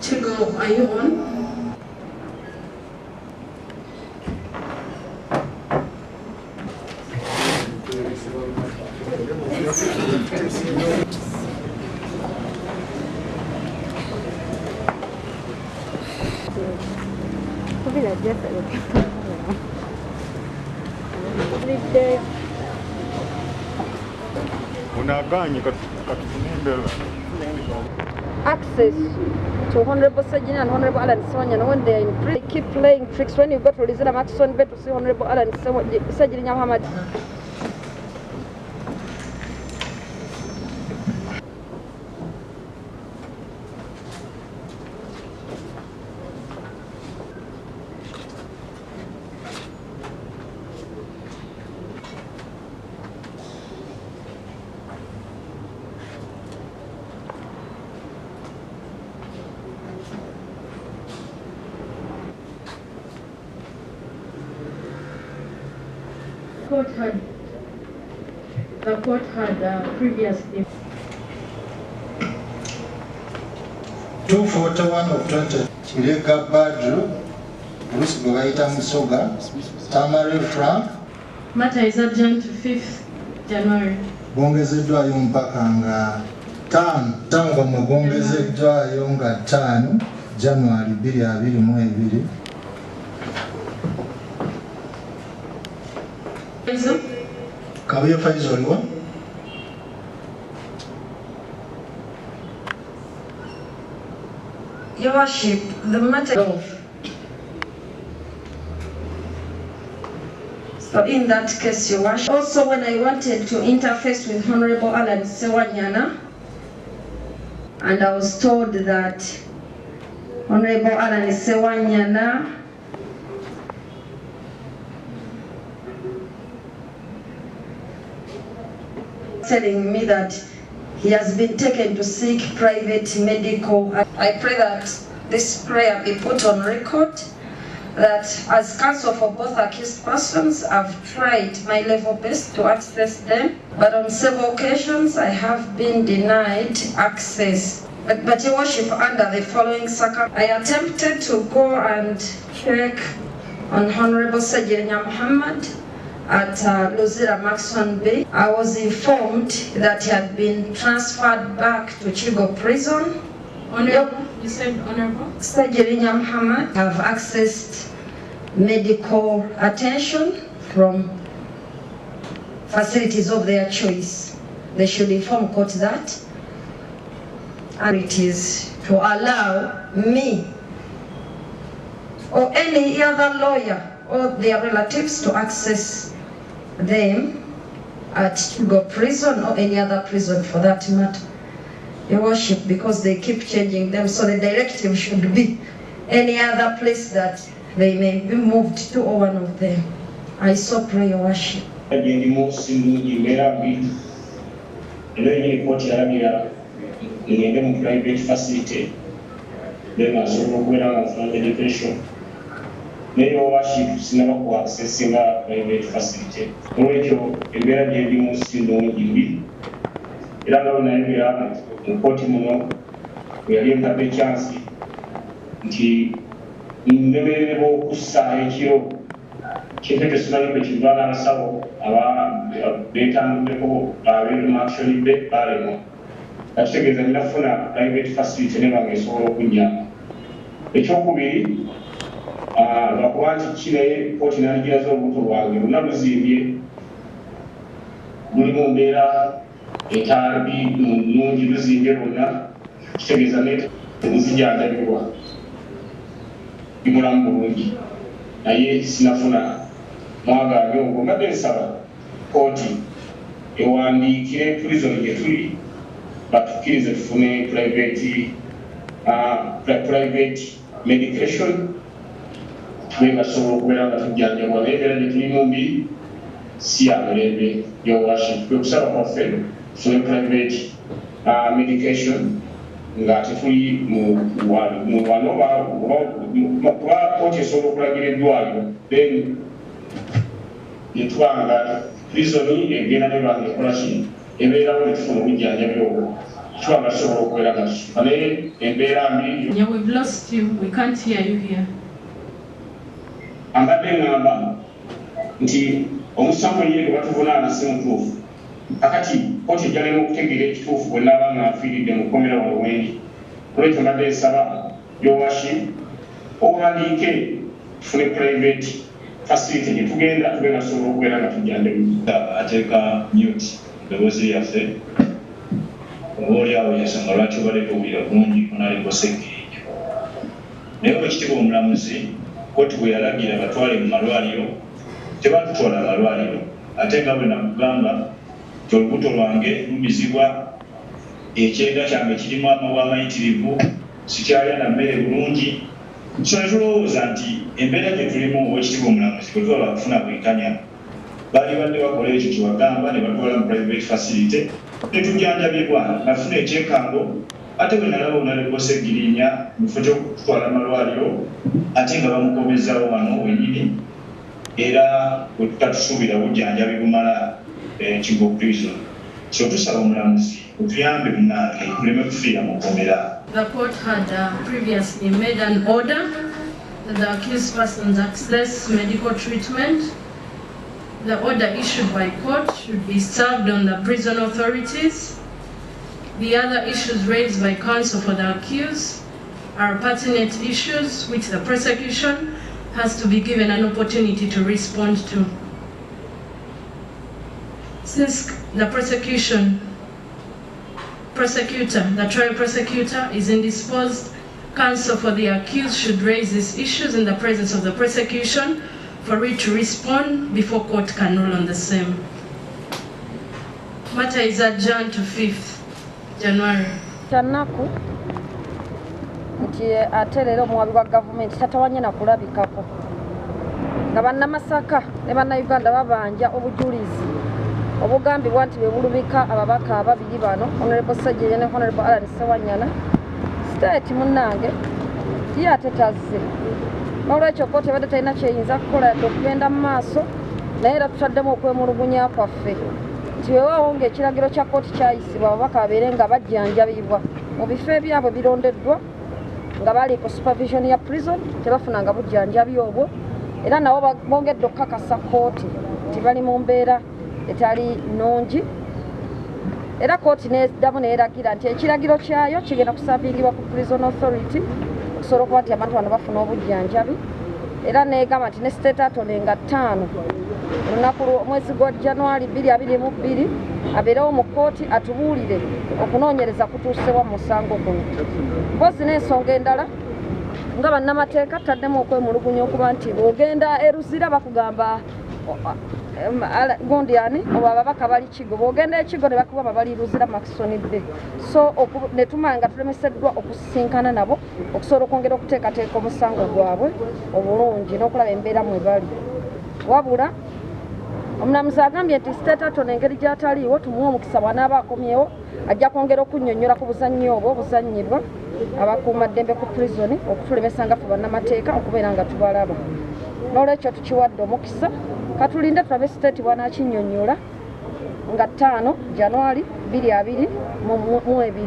Chigo, are you on? Access to Honorable Ssegirinya and Honorable Ssewanyana when they are in prison. They keep playing tricks. When you go to Lizina Maxon bed to see Honorable Ssegirinya Muhammad. The court had previously 241 of 20 Chileka Badru, Bruce Gogaita Musoga, Tamari Frank. Matter is adjourned to 5th January. Bongezeddwayo mpaka nga 5 nga bongezeddwayo nga 5 January 2022. Kabuye Faizo aliwa? Your Worship, the matter of. So in that case, Your Worship. Also, when I wanted to interface with Honorable Ssewanyana, and I was told that Honorable Ssewanyana telling me that he has been taken to seek private medical. I pray that this prayer be put on record, that as counsel for both accused persons, I've tried my level best to access them, but on several occasions I have been denied access. But Your Worship, under the following circumstances, I attempted to go and check on Honorable Ssegirinya Muhammad at Luzira Maxon Bay. I was informed that he had been transferred back to Chigo prison. Honorable? You said Honorable? Ssegirinya Muhammad have accessed medical attention from facilities of their choice. They should inform court that. And it is to allow me or any other lawyer or their relatives to access them at Chigo prison or any other prison for that matter, Your Worship, because they keep changing them. So the directive should be any other place that they may be moved to or one of them. I so pray, Your Worship. Private facility, then as education. Your Worship, never accessing a private facility. Ojo, a very most in Area, Potimo, we are in the chance. The inevitable Kusahio, Chipetesman, which is one answer, our data, actually bed barrel. Actually, the Lafuna private facility never is all Kunya. The Chokubiri, Wakwati Chile, 49 years old, Nabuzi, Mulimumbera, a Tarbi, Nuji, Verona, Shegizanet, Nuzia, everyone. Imuramburugi, Aye, Sinafuna, Maga, Yogo, Madensaba, 40, Ewandi, Kire, prison, Yetui. batukkirize tufune private medication tube nga tusobola okubeera nga tujjanjabwa n'ebeera gye tulimu mbi si ya mirembe yowashi tube kusaba kwaffe tufune private medication nga tetuli mu wano kuba kooti esobola okulagira eddwaliro then yetwanga prisoni egenda nebanga ekolaki ebeerawo netufuna obujjanjabi obwo twanga tusobola okubeera nga tusuka naye embeera mbi. Yeah, we've lost you. We can't hear you here. Ambadde ngamba nti omusango ye gwe batuvunaana si mutuufu kakati kooti ejjalema okutegeera ekituufu bwe naaba nga nfiiridde mu Komera wano wendi olwekyo mbadde nsaba yowashi owandiike tufune private facility gye tugenda tube nga tusobola okubeera nga tujjanjabibwa. Ateeka mute ddoboozi lyaffe obaolyawo yensonga lwaki obadde owulira bulungi Honorable Ssegirinya. Naye Oweekitiibwa Omulamuzi kooti bwe yalagira batwale mu malwaliro tebatutwala malwaliro ate nga bwe nakugamba nti olubuto lwange lumizibwa ekyenda kyange kirimu amawa amayitirivu sikyalya na mmere bulungi so ne tulowooza nti embeera gye tulimu Oweekitiibwa Omulamuzi bwe twaba kufuna bwenkanya baali badde bakola ekyo kyewagamba ne batwala mu private facility ne tujjanjabibwa nafuna ekyekango ate bwe nalaba Honorable Ssegirinya mu kifo ky'okutwala amalwaliro ate nga bamukomezaawo wano wenyini era bwe tutatusuubira bujjanjabi bumala Kigo prison so tusaba omulamuzi otuyambe munnange tuleme kufiira mu Komera. The court had previously made an order that the accused persons access medical treatment. The order issued by court should be served on the prison authorities. The other issues raised by counsel for the accused are pertinent issues which the prosecution has to be given an opportunity to respond to. Since the the trial prosecutor is indisposed, counsel for the accused should raise these issues in the presence of the prosecution for it to respond before court can rule on the same. Matter is adjourned to 5th January. Tanaku nti ate leero omuwabi wa gavumenti Ssewanyana kulabikako nga bannamasaka ne bannayuganda babanja obujulizi obugambibwa nti bwe bulumika ababaka ababiri bano Honorable Ssegirinya ne Honorable Ssewanyana state munnange ye ate tazze n'olwekyo kooti ebadde talina kyeyinza kukola yadde okugenda mu maaso naye era tutaddemu okwemulugunya kwaffe nti weewaawo ng'ekiragiro kya kooti kyayisibwa ababaka babeere nga bajjanjabibwa mu bifo ebyabwe birondeddwa nga bali ku supervision ya prison tebafunanga bujjanjabi obwo era nabo bongedde okukakasa kooti nti bali mu mbeera etali nnungi era kooti neddamu neeragira nti ekiragiro kyayo kigenda kusaabingibwa ku prison authority okusobola okuba nti abantu bano bafuna obujjanjabi era neegamba nti ne state attorney nga 5 olunaku omwezi gwa January 2022 abeerewo mu kooti atubuulire okunoonyereza kutuusewa mu musango guno. Mpozi n'ensonga endala nga bannamateeka taddemu okwemulugunya okuba nti bw'ogenda eruzira bakugamba gundi ani oba ababaka bali Kigo bw'ogenda ekigo ne bakugamba bali Luzira Maxson Bay so ne tumala nga tulemeseddwa okusisinkana nabo okusobola okwongera okuteekateeka omusango gwabwe obulungi n'okulaba embeera mwe bali wabula omulamuzi agambye nti state attorney engeri gy'ataliiwo tumuwe omukisa bw'anaaba akomyewo ajja kwongera okunnyonnyola ku buzannyi obwo obuzannyibwa abakuumaddembe ku prison okutulemesa nga ffe bannamateeka okubeera nga tubalaba n'olwekyo tukiwadde omukisa katulinde tulabe state bw'anaakinnyonnyola nga 5 January 2022.